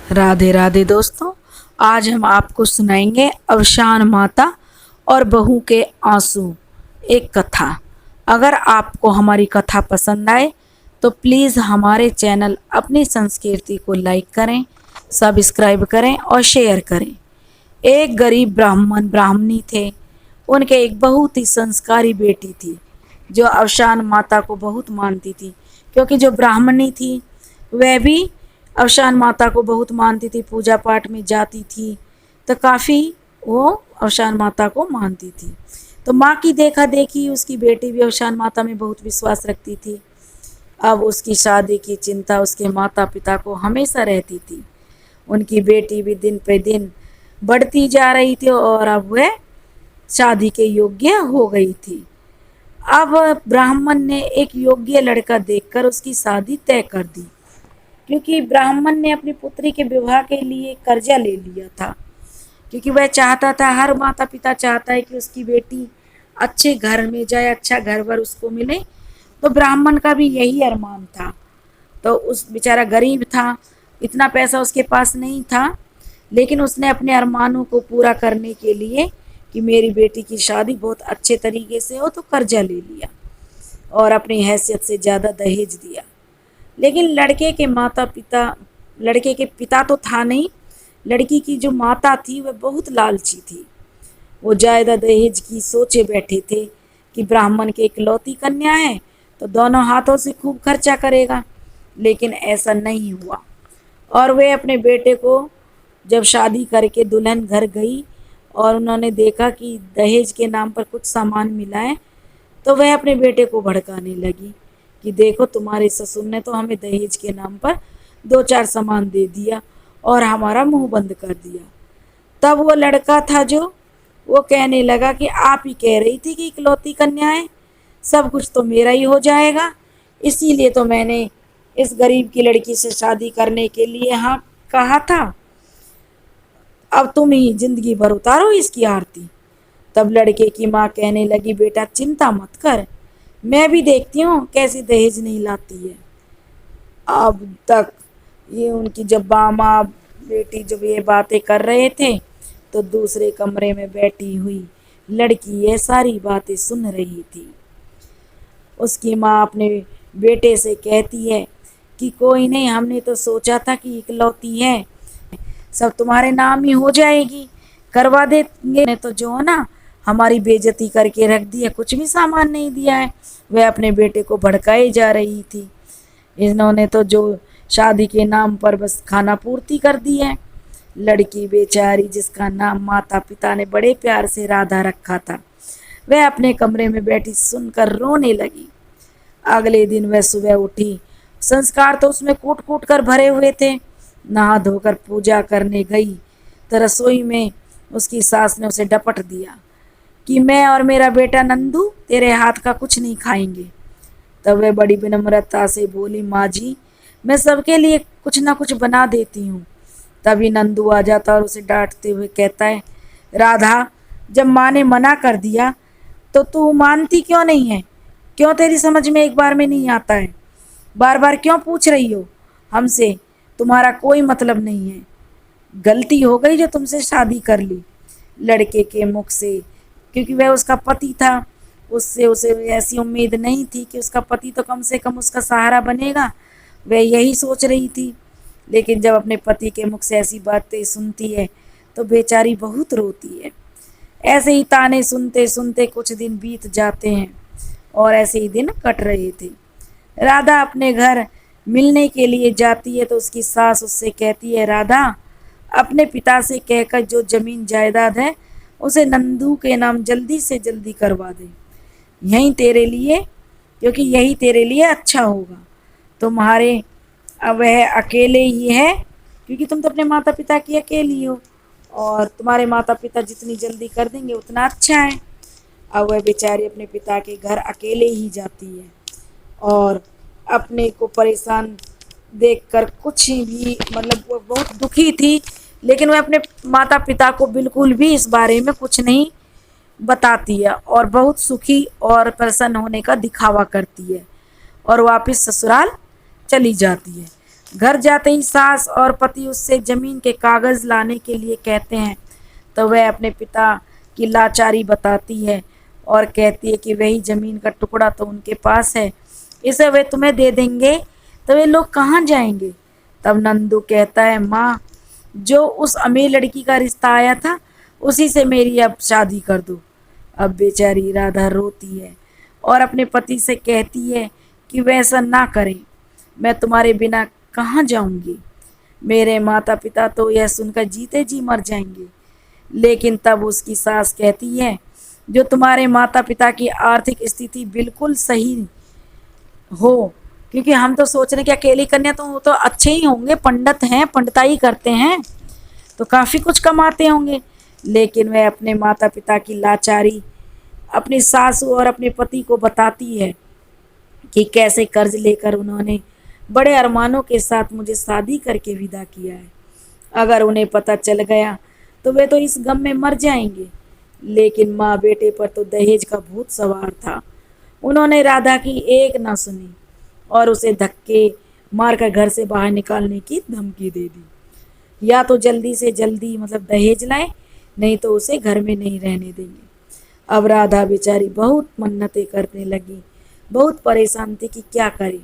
राधे राधे दोस्तों, आज हम आपको सुनाएंगे अवसान माता और बहू के आंसू, एक कथा। अगर आपको हमारी कथा पसंद आए तो प्लीज़ हमारे चैनल अपनी संस्कृति को लाइक करें, सब्सक्राइब करें और शेयर करें। एक गरीब ब्राह्मण ब्राह्मणी थे। उनके एक बहुत ही संस्कारी बेटी थी जो अवसान माता को बहुत मानती थी, क्योंकि जो ब्राह्मणी थी वह भी अवसान माता को बहुत मानती थी, पूजा पाठ में जाती थी, तो काफ़ी वो अवसान माता को मानती थी। तो माँ की देखा देखी उसकी बेटी भी अवसान माता में बहुत विश्वास रखती थी। अब उसकी शादी की चिंता उसके माता पिता को हमेशा रहती थी। उनकी बेटी भी दिन पे दिन बढ़ती जा रही थी और अब वह शादी के योग्य हो गई थी। अब ब्राह्मण ने एक योग्य लड़का देखकर उसकी शादी तय कर दी, क्योंकि ब्राह्मण ने अपनी पुत्री के विवाह के लिए कर्जा ले लिया था, क्योंकि वह चाहता था, हर माता पिता चाहता है कि उसकी बेटी अच्छे घर में जाए, अच्छा घर वर उसको मिले। तो ब्राह्मण का भी यही अरमान था। तो उस बेचारा गरीब था, इतना पैसा उसके पास नहीं था, लेकिन उसने अपने अरमानों को पूरा करने के लिए कि मेरी बेटी की शादी बहुत अच्छे तरीके से हो, तो कर्जा ले लिया और अपनी हैसियत से ज़्यादा दहेज दिया। लेकिन लड़के के पिता तो था नहीं, लड़की की जो माता थी वह बहुत लालची थी। वो ज़्यादा दहेज की सोचे बैठे थे कि ब्राह्मण की इकलौती कन्या है तो दोनों हाथों से खूब खर्चा करेगा, लेकिन ऐसा नहीं हुआ। और वे अपने बेटे को जब शादी करके दुल्हन घर गई और उन्होंने देखा कि दहेज के नाम पर कुछ सामान मिला है, तो वह अपने बेटे को भड़काने लगी कि देखो, तुम्हारे ससुर ने तो हमें दहेज के नाम पर 2-4 सामान दे दिया और हमारा मुंह बंद कर दिया। तब वो लड़का था जो वो कहने लगा कि आप ही कह रही थी कि इकलौती कन्या है, सब कुछ तो मेरा ही हो जाएगा, इसीलिए तो मैंने इस गरीब की लड़की से शादी करने के लिए हाँ कहा था। अब तुम ही जिंदगी भर उतारो इसकी आरती। तब लड़के की माँ कहने लगी, बेटा चिंता मत कर, मैं भी देखती हूँ कैसे दहेज नहीं लाती है। अब तक ये उनकी जब माँ बेटी जब ये बातें कर रहे थे, तो दूसरे कमरे में बैठी हुई लड़की ये सारी बातें सुन रही थी। उसकी माँ अपने बेटे से कहती है कि कोई नहीं, हमने तो सोचा था कि इकलौती है, सब तुम्हारे नाम ही हो जाएगी, करवा देंगे। ने तो जो है ना हमारी बेइज्जती करके रख दी है, कुछ भी सामान नहीं दिया है। वह अपने बेटे को भड़काए जा रही थी। इन्होंने तो जो शादी के नाम पर बस खाना पूर्ति कर दी है। लड़की बेचारी, जिसका नाम माता पिता ने बड़े प्यार से राधा रखा था, वह अपने कमरे में बैठी सुनकर रोने लगी। अगले दिन वह सुबह उठी, संस्कार तो उसमें कूट कूट कर भरे हुए थे। नहा धोकर पूजा करने गई तो रसोई में उसकी सास ने उसे डपट दिया कि मैं और मेरा बेटा नंदू तेरे हाथ का कुछ नहीं खाएंगे। तब वह बड़ी विनम्रता से बोली, माँ जी, मैं सबके लिए कुछ ना कुछ बना देती हूँ। तभी नंदू आ जाता और उसे डांटते हुए कहता है, राधा, जब माँ ने मना कर दिया तो तू मानती क्यों नहीं है? क्यों तेरी समझ में एक बार में नहीं आता है? बार बार क्यों पूछ रही हो हमसे? तुम्हारा कोई मतलब नहीं है, गलती हो गई जो तुमसे शादी कर ली। लड़के के मुख से, क्योंकि वह उसका पति था, उससे उसे ऐसी उम्मीद नहीं थी कि उसका पति तो कम से कम उसका सहारा बनेगा, वह यही सोच रही थी। लेकिन जब अपने पति के मुख से ऐसी बातें सुनती है तो बेचारी बहुत रोती है। ऐसे ही ताने सुनते सुनते कुछ दिन बीत जाते हैं और ऐसे ही दिन कट रहे थे। राधा अपने घर मिलने के लिए जाती है तो उसकी सास उससे कहती है, राधा, अपने पिता से कहकर जो जमीन जायदाद है उसे नंदू के नाम जल्दी से जल्दी करवा दे, यही तेरे लिए, क्योंकि यही तेरे लिए अच्छा होगा। तुम्हारे अब वह अकेले ही है, क्योंकि तुम तो अपने माता पिता की अकेली हो और तुम्हारे माता पिता जितनी जल्दी कर देंगे उतना अच्छा है। अब वह बेचारी अपने पिता के घर अकेले ही जाती है और अपने को परेशान देखकर कुछ भी, मतलब वो बहुत दुखी थी, लेकिन वह अपने माता पिता को बिल्कुल भी इस बारे में कुछ नहीं बताती है और बहुत सुखी और प्रसन्न होने का दिखावा करती है और वापस ससुराल चली जाती है। घर जाते ही सास और पति उससे जमीन के कागज लाने के लिए कहते हैं, तो वह अपने पिता की लाचारी बताती है और कहती है कि वही जमीन का टुकड़ा तो उनके पास है, इसे वे तुम्हें दे देंगे तो वे लोग कहाँ जाएंगे। तब नंदू कहता है, माँ, जो उस अमीर लड़की का रिश्ता आया था उसी से मेरी अब शादी कर दो। अब बेचारी राधा रोती है और अपने पति से कहती है कि वैसा ना करें, मैं तुम्हारे बिना कहाँ जाऊंगी। मेरे माता पिता तो यह सुनकर जीते जी मर जाएंगे। लेकिन तब उसकी सास कहती है, जो तुम्हारे माता पिता की आर्थिक स्थिति बिल्कुल सही हो, क्योंकि हम तो सोच रहे कि अकेली कन्या तो वो तो अच्छे ही होंगे, पंडित हैं, पंडिताई करते हैं, तो काफ़ी कुछ कमाते होंगे। लेकिन वह अपने माता पिता की लाचारी अपनी सासू और अपने पति को बताती है कि कैसे कर्ज लेकर उन्होंने बड़े अरमानों के साथ मुझे शादी करके विदा किया है। अगर उन्हें पता चल गया तो वे तो इस गम में मर जाएंगे। लेकिन माँ बेटे पर तो दहेज का भूत सवार था। उन्होंने राधा की एक ना सुनी और उसे धक्के मारकर घर से बाहर निकालने की धमकी दे दी। या तो जल्दी से जल्दी मतलब दहेज लाए, नहीं तो उसे घर में नहीं रहने देंगे। अब राधा बेचारी बहुत मन्नतें करने लगी, बहुत परेशान थी कि क्या करे।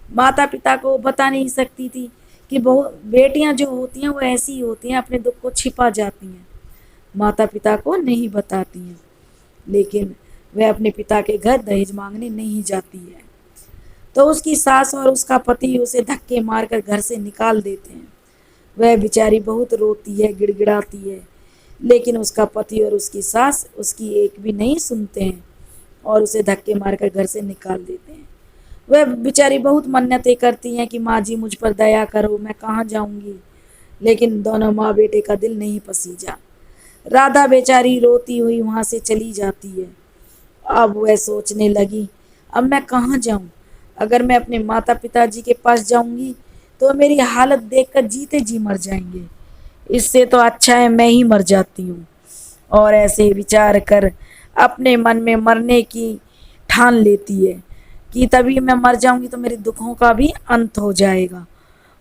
माता पिता को बता नहीं सकती थी कि बहुत बेटियां जो होती हैं वो ऐसी ही होती हैं, अपने दुख को छिपा जाती हैं, माता पिता को नहीं बताती हैं। लेकिन वह अपने पिता के घर दहेज मांगने नहीं जाती है, तो उसकी सास और उसका पति उसे धक्के मारकर घर से निकाल देते हैं। वह बेचारी बहुत रोती है, गिड़गिड़ाती है, लेकिन उसका पति और उसकी सास उसकी एक भी नहीं सुनते हैं और उसे धक्के मारकर घर से निकाल देते हैं। वह बेचारी बहुत मन्नतें करती हैं कि माँ जी मुझ पर दया करो, मैं कहाँ जाऊँगी। लेकिन दोनों माँ बेटे का दिल नहीं पसीजा। राधा बेचारी रोती हुई वहाँ से चली जाती है। अब वह सोचने लगी, अब मैं कहाँ जाऊँ। अगर मैं अपने माता पिताजी के पास जाऊँगी तो मेरी हालत देखकर जीते जी मर जाएंगे। इससे तो अच्छा है मैं ही मर जाती हूँ। और ऐसे विचार कर अपने मन में मरने की ठान लेती है कि तभी मैं मर जाऊंगी तो मेरे दुखों का भी अंत हो जाएगा।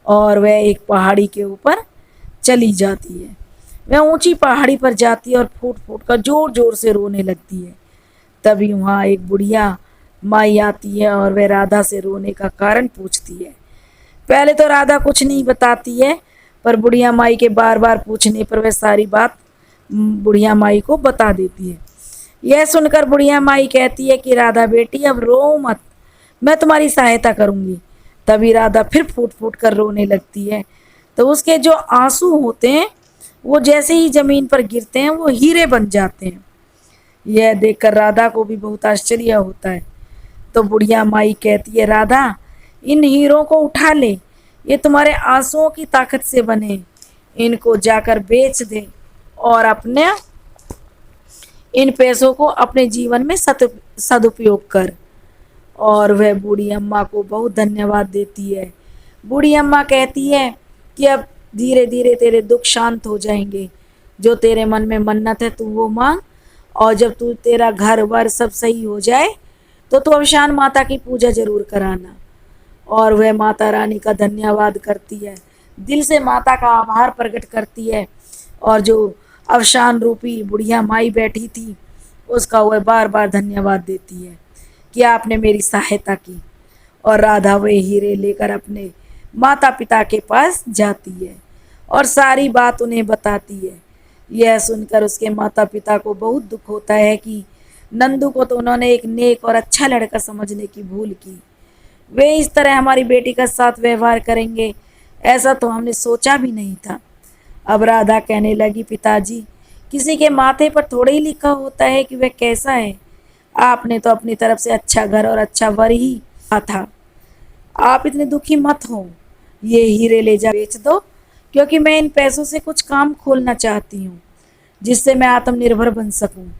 और वह एक पहाड़ी के ऊपर चली जाती है। वह ऊंची पहाड़ी पर जाती है और फूट फूट कर जोर जोर से रोने लगती है। तभी वहाँ एक बुढ़िया माई आती है और वह राधा से रोने का कारण पूछती है। पहले तो राधा कुछ नहीं बताती है, पर बुढ़िया माई के बार बार पूछने पर वह सारी बात बुढ़िया माई को बता देती है। यह सुनकर बुढ़िया माई कहती है कि राधा बेटी अब रो मत, मैं तुम्हारी सहायता करूंगी। तभी राधा फिर फूट फूट कर रोने लगती है। तो उसके जो आंसू होते हैं वो जैसे ही जमीन पर गिरते हैं वो हीरे बन जाते हैं। यह देखकर राधा को भी बहुत आश्चर्य होता है। तो बुढ़िया माई कहती है, राधा इन हीरों को उठा ले, ये तुम्हारे आंसुओं की ताकत से बने, इनको जाकर बेच दे और अपने इन पैसों को अपने जीवन में सदुपयोग कर। और वह बूढ़ी अम्मा को बहुत धन्यवाद देती है। बूढ़ी अम्मा कहती है कि अब धीरे धीरे तेरे दुख शांत हो जाएंगे, जो तेरे मन में मन्नत है तू वो मांग, और जब तू तेरा घर वर सब सही हो जाए तो तू अवशान माता की पूजा जरूर कराना। और वह माता रानी का धन्यवाद करती है, दिल से माता का आभार प्रकट करती है। और जो अवशान रूपी बुढ़िया माई बैठी थी उसका वह बार बार धन्यवाद देती है कि आपने मेरी सहायता की। और राधा वह हीरे लेकर अपने माता पिता के पास जाती है और सारी बात उन्हें बताती है। यह सुनकर उसके माता पिता को बहुत दुख होता है कि नंदू को तो उन्होंने एक नेक और अच्छा लड़का समझने की भूल की। वे इस तरह हमारी बेटी का साथ व्यवहार करेंगे ऐसा तो हमने सोचा भी नहीं था। अब राधा कहने लगी, पिताजी किसी के माथे पर थोड़े ही लिखा होता है कि वह कैसा है। आपने तो अपनी तरफ से अच्छा घर और अच्छा वर ही कहा था। आप इतने दुखी मत हो, ये हीरे ले जा बेच दो, क्योंकि मैं इन पैसों से कुछ काम खोलना चाहती हूँ जिससे मैं आत्मनिर्भर बन सकूँ।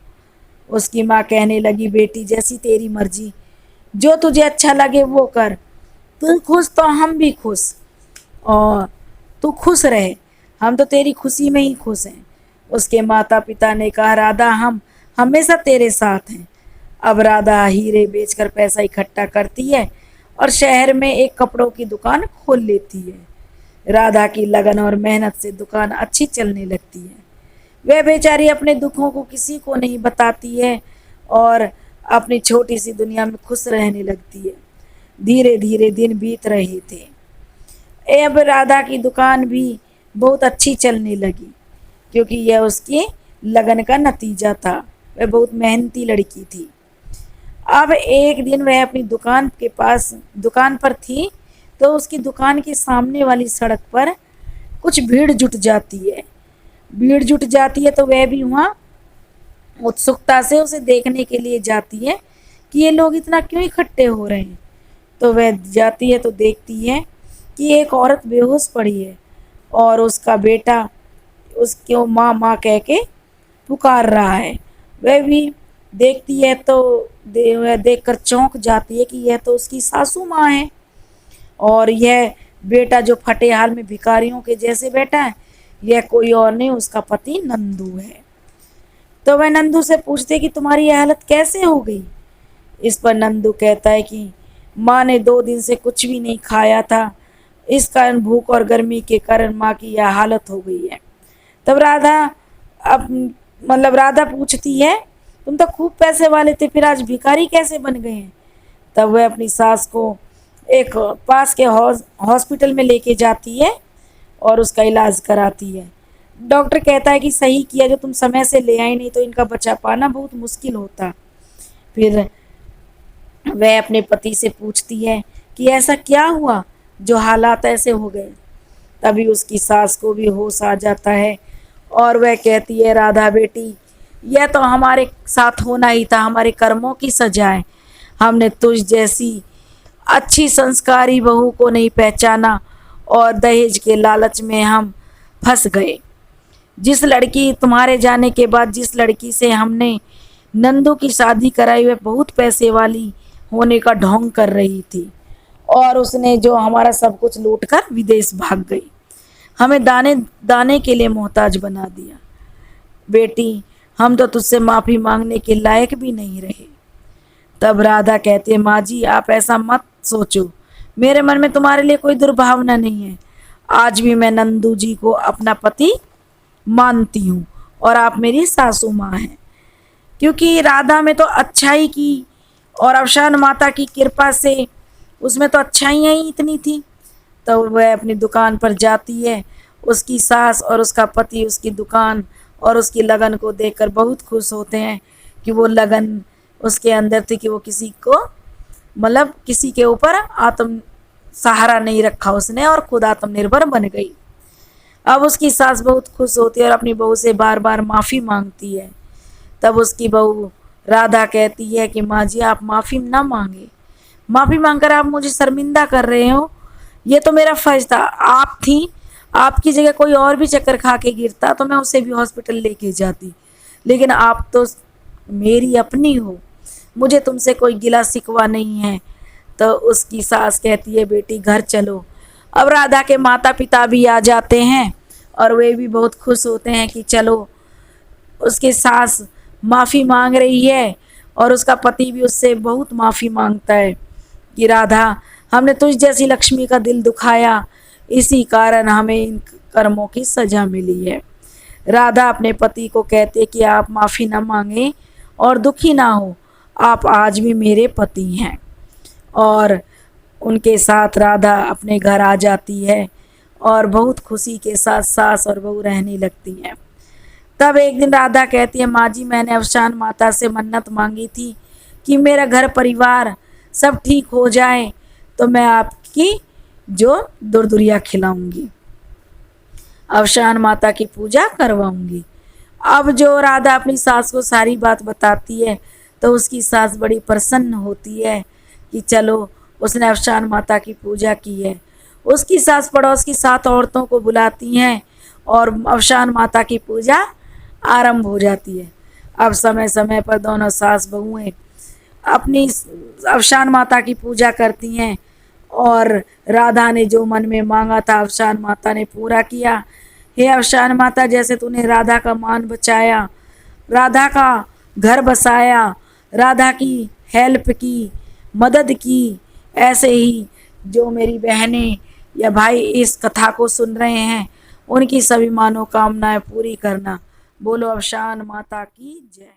उसकी माँ कहने लगी, बेटी जैसी तेरी मर्जी, जो तुझे अच्छा लगे वो कर, तू खुश तो हम भी खुश, और तू खुश रहे, हम तो तेरी खुशी में ही खुश हैं। उसके माता पिता ने कहा, राधा हम हमेशा तेरे साथ हैं। अब राधा हीरे बेचकर पैसा इकट्ठा करती है और शहर में एक कपड़ों की दुकान खोल लेती है। राधा की लगन और मेहनत से दुकान अच्छी चलने लगती है। वह बेचारी अपने दुखों को किसी को नहीं बताती है और अपनी छोटी सी दुनिया में खुश रहने लगती है। धीरे धीरे दिन बीत रहे थे। अब राधा की दुकान भी बहुत अच्छी चलने लगी, क्योंकि यह उसकी लगन का नतीजा था। वह बहुत मेहनती लड़की थी। अब एक दिन वह अपनी दुकान पर थी, तो उसकी दुकान के सामने वाली सड़क पर कुछ भीड़ जुट जाती है। भीड़ जुट जाती है तो वह भी वहाँ उत्सुकता से उसे देखने के लिए जाती है कि ये लोग इतना क्यों इकट्ठे हो रहे हैं। तो वह जाती है तो देखती है कि एक औरत बेहोश पड़ी है और उसका बेटा उसको माँ माँ कह के पुकार रहा है। वह भी देखती है तो वह देखकर चौंक जाती है कि यह तो उसकी सासू माँ है, और यह बेटा जो फटे हाल में भिखारियों के जैसे बैठा है, यह कोई और नहीं, उसका पति नंदू है। तो वह नंदू से पूछते है कि तुम्हारी यह हालत कैसे हो गई। इस पर नंदू कहता है कि माँ ने 2 दिन से कुछ भी नहीं खाया था, इस कारण भूख और गर्मी के कारण माँ की यह हालत हो गई है। तब राधा पूछती है, तुम तो खूब पैसे वाले थे, फिर आज भिखारी कैसे बन गए हैं। तब वह अपनी सास को एक पास के हॉस्पिटल में लेके जाती है और उसका इलाज कराती है। डॉक्टर कहता है कि सही किया जो तुम समय से ले आई, नहीं तो इनका बचा पाना बहुत मुश्किल होता। फिर वह अपने पति से पूछती है कि ऐसा क्या हुआ जो हालात ऐसे हो गए। तभी उसकी सास को भी होश आ जाता है और वह कहती है, राधा बेटी, यह तो हमारे साथ होना ही था, हमारे कर्मों की सजा है। हमने तुझ जैसी अच्छी संस्कारी बहू को नहीं पहचाना और दहेज के लालच में हम फंस गए। तुम्हारे जाने के बाद जिस लड़की से हमने नंदू की शादी कराई, वह बहुत पैसे वाली होने का ढोंग कर रही थी और उसने जो हमारा सब कुछ लूट कर विदेश भाग गई, हमें दाने दाने के लिए मोहताज बना दिया। बेटी, हम तो तुझसे माफ़ी मांगने के लायक भी नहीं रहे। तब राधा कहती है, माँ जी आप ऐसा मत सोचो, मेरे मन में तुम्हारे लिए कोई दुर्भावना नहीं है। आज भी मैं नंदू जी को अपना पति मानती हूँ और आप मेरी सासू माँ हैं, क्योंकि राधा में तो अच्छाई की और अवसान माता की कृपा से उसमें तो अच्छाइयाँ ही इतनी थी। तो वह अपनी दुकान पर जाती है। उसकी सास और उसका पति उसकी दुकान और उसकी लगन को देखकर बहुत खुश होते हैं कि वो लगन उसके अंदर थी कि वो किसी के ऊपर आत्म सहारा नहीं रखा उसने और खुद आत्मनिर्भर बन गई। अब उसकी सास बहुत खुश होती है और अपनी बहू से बार बार माफ़ी मांगती है। तब उसकी बहू राधा कहती है कि माँ जी आप माफ़ी ना मांगे, माफ़ी मांगकर आप मुझे शर्मिंदा कर रहे हो। ये तो मेरा फर्ज था, आप थी, आपकी जगह कोई और भी चक्कर खा के गिरता तो मैं उसे भी हॉस्पिटल लेके जाती, लेकिन आप तो मेरी अपनी हो, मुझे तुमसे कोई गिला शिकवा नहीं है। तो उसकी सास कहती है, बेटी घर चलो। अब राधा के माता पिता भी आ जाते हैं और वे भी बहुत खुश होते हैं कि चलो। उसकी सास माफ़ी मांग रही है और उसका पति भी उससे बहुत माफ़ी मांगता है कि राधा, हमने तुझ जैसी लक्ष्मी का दिल दुखाया, इसी कारण हमें इन कर्मों की सज़ा मिली है। राधा अपने पति को कहते कि आप माफ़ी न मांगें और दुखी ना हो, आप आज भी मेरे पति हैं। और उनके साथ राधा अपने घर आ जाती है और बहुत खुशी के साथ सास और बहू रहने लगती हैं। तब एक दिन राधा कहती है, माँ जी मैंने अवसान माता से मन्नत मांगी थी कि मेरा घर परिवार सब ठीक हो जाए तो मैं आपकी जो दुर्दुरिया खिलाऊंगी, अवसान माता की पूजा करवाऊंगी। अब जो राधा अपनी सास को सारी बात बताती है तो उसकी सास बड़ी प्रसन्न होती है कि चलो उसने अवसान माता की पूजा की है। उसकी सास पड़ोस की 7 औरतों को बुलाती हैं और अवसान माता की पूजा आरंभ हो जाती है। अब समय समय पर दोनों सास बहुएं अपनी अवसान माता की पूजा करती हैं और राधा ने जो मन में मांगा था अवसान माता ने पूरा किया। हे अवसान माता, जैसे तूने राधा का मान बचाया, राधा का घर बसाया, राधा की हेल्प की, मदद की, ऐसे ही जो मेरी बहनें या भाई इस कथा को सुन रहे हैं, उनकी सभी मनोकामनाएं पूरी करना। बोलो अवसान माता की जय।